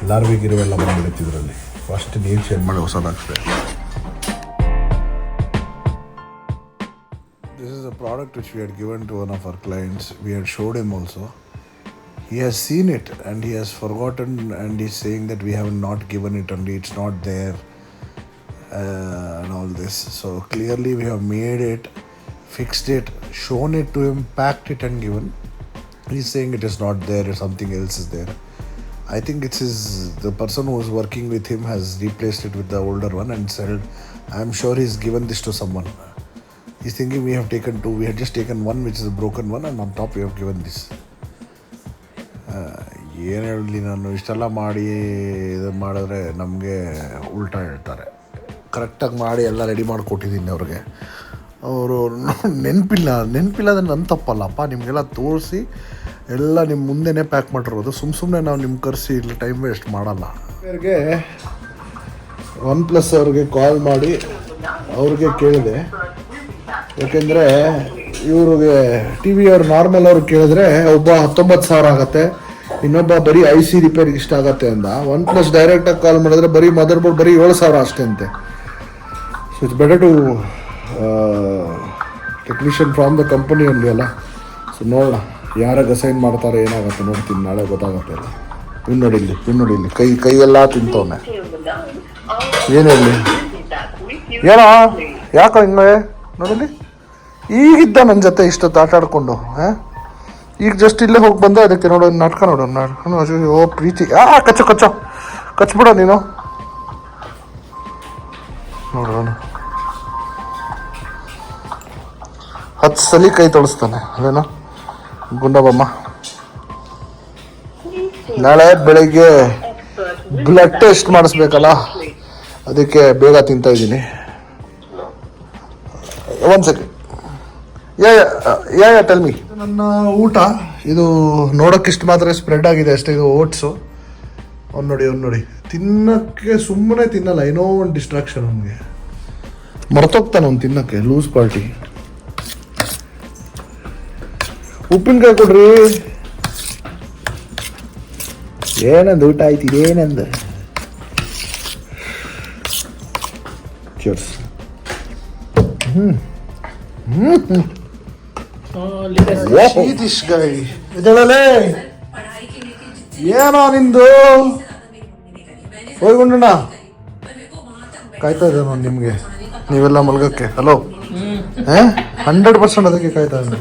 ಲಾರ್ವಿ ಗಿರುವೆಲ್ಲ ಬಂದ್ಬಿಡುತ್ತೆ ಇದರಲ್ಲಿ. ಫಸ್ಟ್ ನೀರು ಚೇಂಜ್ ಮಾಡಿ ಹೊಸದಾಗ್ತದೆ. This is a product which we had given to one of our clients. We had showed him also. He has seen it and he has forgotten, and he's saying that we have not given it only, it's not there, and all this. So clearly we have made it, fixed it, shown it to him, packed it and given. He's saying it is not there, something else is there. I think it's the person who was working with him has replaced it with the older one and said, I'm sure he's given this to someone. He's thinking we have taken two. We had just taken one which is a broken one, and on top we have given this. ಏನು ಹೇಳಲಿ, ನಾನು ಇಷ್ಟೆಲ್ಲ ಮಾಡಿ ಇದು ಮಾಡಿದ್ರೆ ನಮಗೆ ಉಲ್ಟಾ ಹೇಳ್ತಾರೆ. ಕರೆಕ್ಟಾಗಿ ಮಾಡಿ ಎಲ್ಲ ರೆಡಿ ಮಾಡಿಕೊಟ್ಟಿದ್ದೀನಿ ಅವ್ರಿಗೆ. ಅವರು ನೆನಪಿಲ್ಲ ಅಂದರೆ ನನ್ನ ತಪ್ಪಲ್ಲಪ್ಪ. ನಿಮಗೆಲ್ಲ ತೋರಿಸಿ ಎಲ್ಲ ನಿಮ್ಮ ಮುಂದೆನೇ ಪ್ಯಾಕ್ ಮಾಡಿರೋದು. ಸುಮ್ಮನೆ ನಾವು ನಿಮ್ಮ ಕರೆಸಿ ಇಲ್ಲ ಟೈಮ್ ವೇಸ್ಟ್ ಮಾಡಲ್ಲ. ಅವ್ರಿಗೆ OnePlus ಅವ್ರಿಗೆ ಕಾಲ್ ಮಾಡಿ ಅವ್ರಿಗೆ ಕೇಳಿದೆ. ಯಾಕೆಂದರೆ ಇವ್ರಿಗೆ ಟಿ ವಿ ಅವ್ರು ನಾರ್ಮಲ್ ಅವ್ರಿಗೆ ಕೇಳಿದ್ರೆ ಒಬ್ಬ 19,000 ಆಗುತ್ತೆ, ಇನ್ನೊಬ್ಬ ಬರೀ IC ರಿಪೇರಿಗೆ ಇಷ್ಟ ಆಗುತ್ತೆ ಅಂದ. OnePlus ಡೈರೆಕ್ಟಾಗಿ ಕಾಲ್ ಮಾಡಿದ್ರೆ ಬರೀ ಮದರ್ ಬೋರ್ಡ್ ಬರೀ 7,000 ಅಷ್ಟೇ ಅಂತೆ. So it's better to technician from the company ಅಲ್ಲಿ ಅಲ್ಲ. ಸೊ ನೋಡೋಣ ಯಾರಾಗ ಅಸೈನ್ ಮಾಡ್ತಾರೆ, ಏನಾಗುತ್ತೆ ನೋಡ್ತೀನಿ, ನಾಳೆ ಗೊತ್ತಾಗುತ್ತೆ ಅಲ್ಲ. ಇನ್ನು ನೋಡಿ ಇಲ್ಲಿ ಕೈಯೆಲ್ಲ ತಿಂತವನೆ. ಏನು ಹೇಳಿ, ಏನೋ ಯಾಕೋ ಹಿಂಗೆ ನೋಡಲಿ. ಈಗಿದ್ದ ನನ್ನ ಜೊತೆ ಇಷ್ಟೊತ್ತು ಆಟ ಆಡ್ಕೊಂಡು, ಈಗ ಜಸ್ಟ್ ಇಲ್ಲೇ ಹೋಗಿ ಬಂದ. ಅದಕ್ಕೆ ನೋಡೋ ನಾಟಕ ನೋಡೋಣ. ಓ ಪ್ರೀತಿ, ಕಚ್ಬಿಡೋ ನೀನು. ನೋಡೋಣ 10 ಸಲ ಕೈ ತೊಳಸ್ತಾನೆ ಅದೇನೋ ಗುಂಡಬಮ್ಮ. ನಾಳೆ ಬೆಳಗ್ಗೆ ಬ್ಲಡ್ ಟೆಸ್ಟ್ ಮಾಡಿಸ್ಬೇಕಲ್ಲ, ಅದಕ್ಕೆ ಬೇಗ ತಿಂತಾ ಇದ್ದೀನಿ. ಒಂದು ಸೆಕೆಂಡ್. ಯಾ ಟೆಲ್ ಮಿ. ನನ್ನ ಊಟ ಇದು ನೋಡೋಕ್ಕಿಷ್ಟು ಮಾತ್ರ ಸ್ಪ್ರೆಡ್ ಆಗಿದೆ ಅಷ್ಟೇ. ಇದು ಓಟ್ಸು. ಅವ್ನು ನೋಡಿ ತಿನ್ನಕ್ಕೆ ಸುಮ್ಮನೆ ತಿನ್ನಲ್ಲ, ಏನೋ ಒಂದು ಡಿಸ್ಟ್ರಾಕ್ಷನ್. ಅವನಿಗೆ ಮರ್ತೋಗ್ತಾನೆ ಅವ್ನು ತಿನ್ನಕ್ಕೆ. Loose party. ಉಪ್ಪಿನಕಾಯಿ ಕೊಡ್ರಿ. ಏನಂದು ಊಟ ಆಯ್ತು, ಇದೇನಂದು. ಚರ್ಸ್. ಇದಳಲೇ ಏನೋ ನಿಂದು ಹೋಯ್ಕೊಂಡ ಕಾಯ್ತಾ ಇದ್ದೆ ನಾನು ನಿಮಗೆ, ನೀವೆಲ್ಲ ಮಲ್ಗಕ್ಕೆ. ಹಲೋ 100% ಅದಕ್ಕೆ ಕಾಯ್ತಾ ಇದ್ದೆ.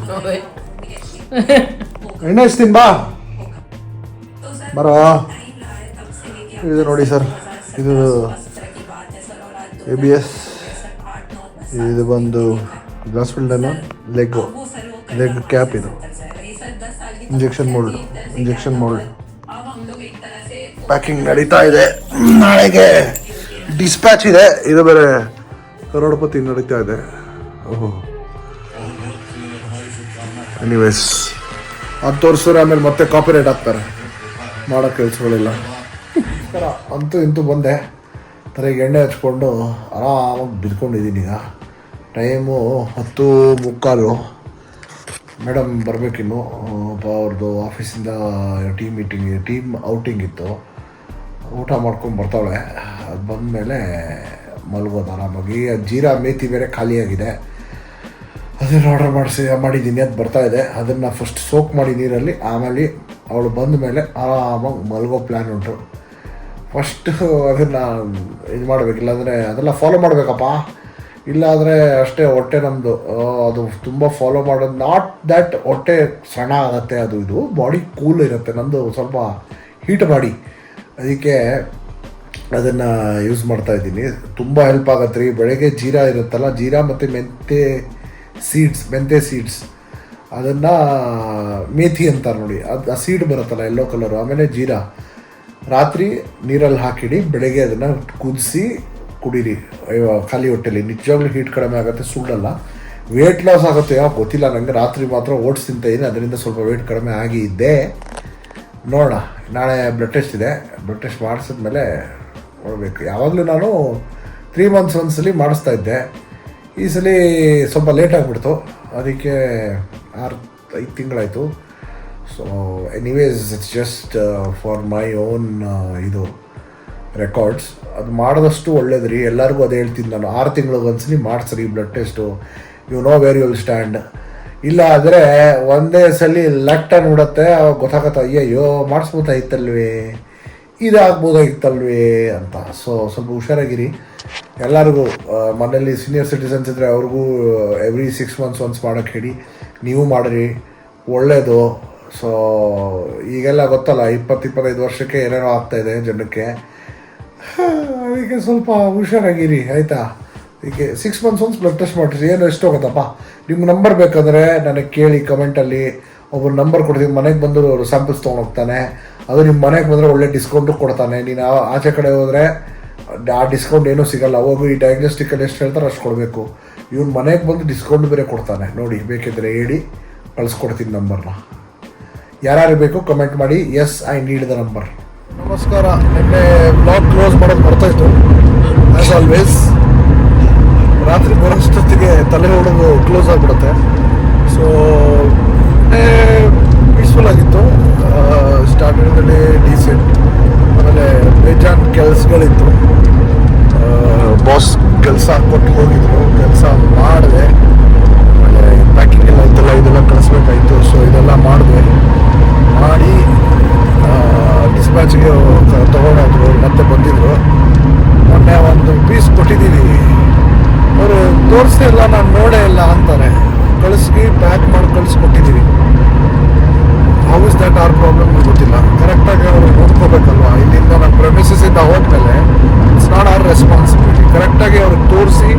ಎಣ್ಣೆ ಹಚ್ತೀನಿ ಬಾ ಬರೋ. ಇದು ನೋಡಿ ಸರ್, ಇದು ABS, ಇದು ಬಂದು ಗ್ಲಾಸ್ ಫಿಲ್ಡನ್ನು ಲೆಗ್ ಕ್ಯಾಪ್, ಇದು ಇಂಜೆಕ್ಷನ್ ಮೋಲ್ಡ್. ಪ್ಯಾಕಿಂಗ್ ನಡೀತಾ ಇದೆ. ನಾಳೆಗೆ ಡಿಸ್ಪ್ಯಾಚ್ ಇದೆ. ಇದು ಬೇರೆ ಕರೋಡಪತಿ ನಡೀತಾ ಇದೆ. ಓಹೋ, ಎನಿವೇಸ್ ಅದು ತೋರಿಸಿದ್ರೆ ಆಮೇಲೆ ಮತ್ತೆ ಕಾಪಿರೈಟ್ ಆಗ್ತಾರೆ, ಮಾಡೋ ಕೆಲಸಗಳಿಲ್ಲ. ಅಂತೂ ಇಂತೂ ಬಂದೆ. ತಲೆಗೆ ಎಣ್ಣೆ ಹಚ್ಕೊಂಡು ಆರಾಮಾಗಿ ಬಿದ್ಕೊಂಡಿದ್ದೀನಿ. ಈಗ ಟೈಮು 10:45. ಮೇಡಮ್ ಬರಬೇಕಿನ್ನು. ಅವ್ರದ್ದು ಆಫೀಸಿಂದ ಟೀಮ್ ಔಟಿಂಗ್ ಇತ್ತು. ಊಟ ಮಾಡ್ಕೊಂಡು ಬರ್ತಾಳೆ. ಅದು ಬಂದಮೇಲೆ ಮಲಗೋದು ಆರಾಮಾಗಿ. ಜೀರಾ ಮೇಥಿ ಬೇರೆ ಖಾಲಿಯಾಗಿದೆ, ಅದನ್ನು ಆರ್ಡರ್ ಮಾಡಿದ್ದೀನಿ. ಅದು ಬರ್ತಾಯಿದೆ. ಅದನ್ನು ಫಸ್ಟ್ ಸೋಕ್ ಮಾಡಿ ನೀರಲ್ಲಿ, ಆಮೇಲೆ ಅವಳು ಬಂದ ಮೇಲೆ ಆರಾಮಾಗಿ ಮಲಗೋ ಪ್ಲ್ಯಾನ್ ಉಂಟು. ಫಸ್ಟು ಅದನ್ನು ಇದು ಮಾಡಬೇಕಿಲ್ಲ ಅಂದರೆ ಅದೆಲ್ಲ ಫಾಲೋ ಮಾಡಬೇಕಪ್ಪ. ಇಲ್ಲಾಂದರೆ ಅಷ್ಟೇ ಹೊಟ್ಟೆ ನಮ್ಮದು ಅದು ತುಂಬ ಫಾಲೋ ಮಾಡೋದು. ನಾಟ್ ದ್ಯಾಟ್ ಹೊಟ್ಟೆ ಸಣ್ಣ ಆಗುತ್ತೆ, ಅದು ಇದು ಬಾಡಿ ಕೂಲ್ ಇರುತ್ತೆ. ನಮ್ಮದು ಸ್ವಲ್ಪ ಹೀಟ್ ಬಾಡಿ, ಅದಕ್ಕೆ ಅದನ್ನು ಯೂಸ್ ಮಾಡ್ತಾಯಿದ್ದೀನಿ. ತುಂಬ ಹೆಲ್ಪ್ ಆಗತ್ತೆ ರೀ. ಬೆಳಗ್ಗೆ ಜೀರಾ ಇರುತ್ತಲ್ಲ, ಜೀರಾ ಮತ್ತು ಮೆಂತೆ ಸೀಡ್ಸ್ ಅದನ್ನು ಮೇಥಿ ಅಂತಾರೆ ನೋಡಿ, ಅದು ಆ ಸೀಡ್ ಬರುತ್ತಲ್ಲ ಯೆಲ್ಲೋ ಕಲರು. ಆಮೇಲೆ ಜೀರಾ ರಾತ್ರಿ ನೀರಲ್ಲಿ ಹಾಕಿಡಿ, ಬೆಳಗ್ಗೆ ಅದನ್ನು ಕುದಿಸಿ ಕುಡೀರಿ ಖಾಲಿ ಹೊಟ್ಟೆಲಿ. ನಿಜವಾಗ್ಲೂ ಹೀಟ್ ಕಡಿಮೆ ಆಗುತ್ತೆ, ಸುಳ್ಳಲ್ಲ. ವೇಟ್ ಲಾಸ್ ಆಗುತ್ತೆ ಯಾವ ಗೊತ್ತಿಲ್ಲ ನನಗೆ. ರಾತ್ರಿ ಮಾತ್ರ ಓಟ್ಸ್ ತಿಂತಾಯಿದ್ದೀನಿ, ಅದರಿಂದ ಸ್ವಲ್ಪ ವೇಟ್ ಕಡಿಮೆ ಆಗಿ ಇದ್ದೆ. ನೋಡೋಣ, ನಾಳೆ ಬ್ಲಡ್ ಟೆಸ್ಟ್ ಇದೆ. ಬ್ಲಡ್ ಟೆಸ್ಟ್ ಮಾಡಿಸಿದ್ಮೇಲೆ ನೋಡಬೇಕು. ಯಾವಾಗಲೂ ನಾನು 3 months ಒಂದ್ಸಲಿ ಮಾಡಿಸ್ತಾ ಇದ್ದೆ. ಈ ಸಲ ಸ್ವಲ್ಪ ಲೇಟ್ ಆಗಿಬಿಡ್ತು, ಅದಕ್ಕೆ 5 ತಿಂಗಳಾಯಿತು. So anyways it's just for my own ಇದು ರೆಕಾರ್ಡ್ಸ್. ಅದು ಮಾಡಿದಷ್ಟು ಒಳ್ಳೇದು ರೀ. ಎಲ್ಲರಿಗೂ ಅದೇ ಹೇಳ್ತೀನಿ ನಾನು, 6 ತಿಂಗಳಿಗೆ ಒಂದ್ಸಲಿ ಮಾಡಿಸ್ರಿ blood test. You know where you will stand. ಇಲ್ಲ ಆದರೆ ಒಂದೇ ಸಲ ಲಟ್ ನೋಡುತ್ತೆ, ಅವಾಗ ಗೊತ್ತಾಗತ್ತೆ ಅಯ್ಯಯ್ಯೋ ಮಾಡಿಸ್ಬೋದಾಗಿತ್ತಲ್ವೇ, ಇದಾಗ್ಬೋದಾಗಿತ್ತಲ್ವೇ ಅಂತ. ಸೊ ಸ್ವಲ್ಪ ಹುಷಾರಾಗಿರಿ ಎಲ್ಲರಿಗೂ. ಮನೇಲಿ ಸೀನಿಯರ್ ಸಿಟಿಸನ್ಸ್ ಇದ್ದರೆ ಅವ್ರಿಗೂ ಎವ್ರಿ 6 months ಒನ್ಸ್ ಮಾಡೋಕ್ಕೆ ಹೇಳಿ. ನೀವು ಮಾಡಿರಿ, ಒಳ್ಳೆಯದು. ಸೊ ಈಗೆಲ್ಲ ಗೊತ್ತಲ್ಲ, 20-25 ವರ್ಷಕ್ಕೆ ಏನೇನೋ ಆಗ್ತಾಯಿದೆ ಜನಕ್ಕೆ. ಅದಕ್ಕೆ ಸ್ವಲ್ಪ ಹುಷಾರಾಗಿರಿ ಆಯಿತಾ. ಅದಕ್ಕೆ 6 months ಒನ್ಸ್ ಬ್ಲಡ್ ಟೆಸ್ಟ್ ಮಾಡಿರಿ. ಏನು ಎಷ್ಟು ಹೋಗುತ್ತಪ್ಪ. ನಿಮ್ಮ ನಂಬರ್ ಬೇಕಾದರೆ ನನಗೆ ಕೇಳಿ ಕಮೆಂಟಲ್ಲಿ. ಒಬ್ಬರು ನಂಬರ್ ಕೊಡ್ತೀನಿ, ಮನೆಗೆ ಬಂದು ಅವರು ಸ್ಯಾಂಪಲ್ಸ್ ತೊಗೊಂಡೋಗ್ತಾನೆ. ಅದು ನಿಮ್ಮ ಮನೆಗೆ ಬಂದರೆ ಒಳ್ಳೆ ಡಿಸ್ಕೌಂಟು ಕೊಡ್ತಾನೆ. ನೀನು ಆಚೆ ಕಡೆ ಹೋದರೆ ಆ ಡಿಸ್ಕೌಂಟ್ ಏನೂ ಸಿಗೋಲ್ಲ. ಹೋಗು ಈ ಡಯಾಗ್ನೋಸ್ಟಿಕಲ್ಲಿ ಎಷ್ಟು ಹೇಳ್ತಾರೆ ಅಷ್ಟು ಕೊಡಬೇಕು. ಇವ್ನು ಮನೆಗೆ ಬಂದು ಡಿಸ್ಕೌಂಟ್ ಬೇರೆ ಕೊಡ್ತಾನೆ. ನೋಡಿ, ಬೇಕಿದ್ದರೆ ಹೇಳಿ ಕಳಿಸ್ಕೊಡ್ತೀನಿ ನಂಬರ್ನ. ಯಾರ್ಯಾರು ಬೇಕು ಕಮೆಂಟ್ ಮಾಡಿ. Yes, I need the number. ನಮಸ್ಕಾರ. ನಿನ್ನೆ ಬ್ಲಾಗ್ ಕ್ಲೋಸ್ ಮಾಡೋದು ಬರ್ತಾಯಿತ್ತು ಆ್ಯಸ್ ಆಲ್ವೇಸ್. ರಾತ್ರಿ ಬರೋಷ್ಟೊತ್ತಿಗೆ ತಲೆ ಹೊಡೆದು ಕ್ಲೋಸ್ ಆಗಿಬಿಡುತ್ತೆ. ಸೊ ಪೀಸ್ಫುಲ್ ಆಗಿತ್ತು. ಸ್ಟಾರ್ಟಿಂಗಲ್ಲಿ ಡೀಸೆಂಟ್. ಆಮೇಲೆ ಬೇಜಾನ್ ಕೆಲಸಗಳಿತ್ತು. ಬಾಸ್ ಕೆಲಸ ಕೊಟ್ಟು ಹೋಗಿದ್ರು, ಕೆಲಸ ಮಾಡಿದೆ. ಆಮೇಲೆ ಪ್ಯಾಕಿಂಗ್ ಎಲ್ಲ ಇತ್ತಲ್ಲ, ಇದೆಲ್ಲ ಕಳಿಸ್ಬೇಕಾಯಿತು. ಸೊ ಇದೆಲ್ಲ ಮಾಡಿದೆ. ಮಾಡಿ ಡಿಸ್ಪ್ಯಾಚ್ಗೆ ತೊಗೊಂಡೋದ್ರು. ಮತ್ತೆ ಬಂದಿದ್ರು. ಮೊನ್ನೆ ಒಂದು ಪೀಸ್ ಕೊಟ್ಟಿದ್ದೀವಿ, ಅವರು ತೋರಿಸೇ ಇಲ್ಲ, ನಾನು ನೋಡೇ ಇಲ್ಲ ಅಂತಾರೆ. ಕಳಿಸಿ ಪ್ಯಾಕ್ ಮಾಡಿ ಕಳಿಸ್ಕೊಟ್ಟಿದ್ದೀವಿ. How is that our problem ಗೊತ್ತಿಲ್ಲ. ಕರೆಕ್ಟಾಗಿ ಅವರು ನೋಡ್ಕೋಬೇಕಲ್ವ. ಇಲ್ಲಿಂದ ನಮ್ಮ ಪ್ರೆಮಿಸಸ್ಸಿಂದ ಹೋದ್ಮೇಲೆ ಇಟ್ಸ್ ನಾಟ್ ಅವರ್ ರೆಸ್ಪಾನ್ಸಿಬಿಲಿಟಿ. ಕರೆಕ್ಟಾಗಿ ಅವ್ರಿಗೆ ತೋರಿಸಿ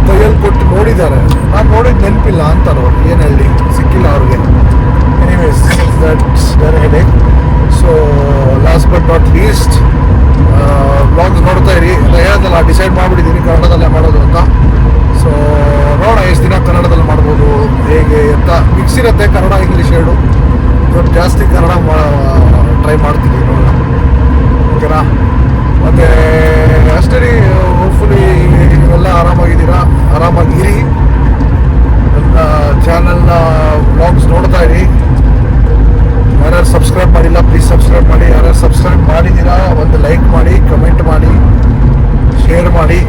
ಕೈಯಲ್ಲಿ ಕೊಟ್ಟು ನೋಡಿದ್ದಾರೆ. ನಾನು ನೋಡಿದ್ದು ನೆನಪಿಲ್ಲ ಅಂತಾರೆ ಅವ್ರು. ಏನು ಹೇಳಿ, ಸಿಕ್ಕಿಲ್ಲ ಅವ್ರಿಗೆ. Anyways that's very headache. So last but not least, blogs ನೋಡ್ತಾ ಇರಿ. ಹೇಳ್ದಲ್ಲ, ಡಿಸೈಡ್ ಮಾಡಿಬಿಟ್ಟಿದ್ದೀನಿ ಕನ್ನಡದಲ್ಲೇ ಮಾಡೋದು ಅಂತ. ಸೊ ನೋಡೋಣ ಎಷ್ಟು ದಿನ ಕನ್ನಡದಲ್ಲಿ ಮಾಡ್ಬೋದು, ಹೇಗೆ ಅಂತ. ಮಿಕ್ಸ್ ಇರುತ್ತೆ ಕನ್ನಡ ಇಂಗ್ಲೀಷ್ ಎರಡು. ಇವತ್ತು ಜಾಸ್ತಿ ಕನ್ನಡ ಟ್ರೈ ಮಾಡ್ತೀನಿ, ನೋಡೋಣ. ಓಕೆನಾ? ಮತ್ತು ಅಷ್ಟೇ ರೀ. ಹೋಪ್ಫುಲಿ ನೀವೆಲ್ಲ ಆರಾಮಾಗಿದ್ದೀರಾ, ಆರಾಮಾಗಿರಿ. ನನ್ನ ಚಾನಲ್ನ ಬ್ಲಾಗ್ಸ್ ನೋಡ್ತಾ ಇರಿ. ಯಾರ್ಯಾರು ಸಬ್ಸ್ಕ್ರೈಬ್ ಮಾಡಿಲ್ಲ ಪ್ಲೀಸ್ ಸಬ್ಸ್ಕ್ರೈಬ್ ಮಾಡಿ. ಯಾರ್ಯಾರು ಸಬ್ಸ್ಕ್ರೈಬ್ ಮಾಡಿದ್ದೀರಾ ಒಂದು ಲೈಕ್ ಮಾಡಿ, ಕಮೆಂಟ್ ಮಾಡಿ, ಶೇರ್ ಮಾಡಿ.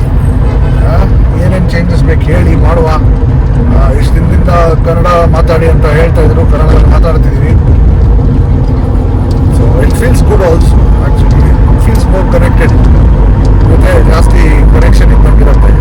ಏನೇನು ಚೇಂಜಸ್ ಬೇಕು ಹೇಳಿ, ಮಾಡುವ. ಇಷ್ಟು ದಿನದಿಂದ ಕನ್ನಡ ಮಾತಾಡಿ ಅಂತ ಹೇಳ್ತಾಯಿದ್ರು, ಕನ್ನಡದಲ್ಲಿ ಮಾತಾಡ್ತಿದ್ದೀವಿ. So it feels good also. Actually it feels more connected. ಮತ್ತು ಜಾಸ್ತಿ ಕನೆಕ್ಷನ್ ಇದ್ದಂಗಿರುತ್ತೆ.